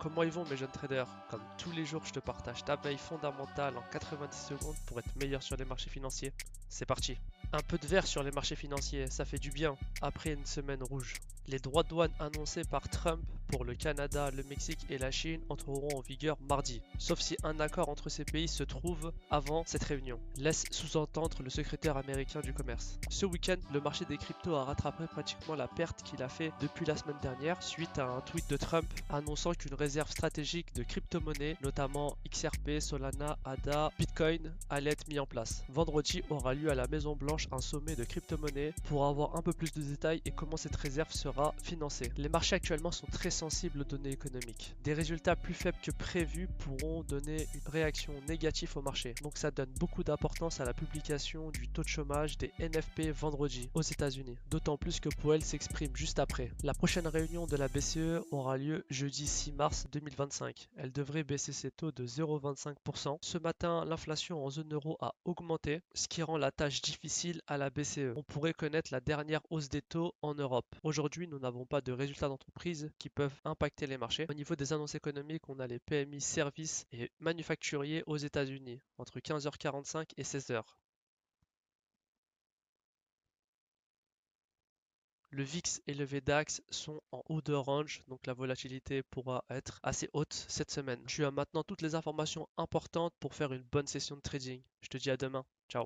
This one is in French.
Comment ils vont mes jeunes traders? Comme tous les jours, je te partage ta veille fondamentale en 90 secondes pour être meilleur sur les marchés financiers. C'est parti. Un peu de vert sur les marchés financiers, ça fait du bien après une semaine rouge. Les droits de douane annoncés par Trump pour le Canada, le Mexique et la Chine entreront en vigueur mardi, sauf si un accord entre ces pays se trouve avant cette réunion, laisse sous-entendre le secrétaire américain du commerce. Ce week-end, le marché des cryptos a rattrapé pratiquement la perte qu'il a fait depuis la semaine dernière suite à un tweet de Trump annonçant qu'une réserve stratégique de crypto-monnaies, notamment XRP, Solana, ADA, Bitcoin, allait être mise en place. Vendredi aura lieu à la Maison Blanche un sommet de crypto-monnaies pour avoir un peu plus de détails et comment cette réserve sera financée. Les marchés actuellement sont très sensibles aux données économiques. Des résultats plus faibles que prévus pourront donner une réaction négative au marché. Donc ça donne beaucoup d'importance à la publication du taux de chômage des NFP vendredi aux États-Unis. D'autant plus que Powell s'exprime juste après. La prochaine réunion de la BCE aura lieu jeudi 6 mars 2025. Elle devrait baisser ses taux de 0,25%. Ce matin, l'inflation en zone euro a augmenté, ce qui rend la tâche difficile à la BCE. On pourrait connaître la dernière hausse des taux en Europe. Aujourd'hui, nous n'avons pas de résultats d'entreprise qui peuvent impacter les marchés. Au niveau des annonces économiques, on a les PMI services et manufacturiers aux États-Unis entre 15h45 et 16h. Le VIX et le VDAX sont en haut de range, donc la volatilité pourra être assez haute cette semaine. Tu as maintenant toutes les informations importantes pour faire une bonne session de trading. Je te dis à demain. Ciao.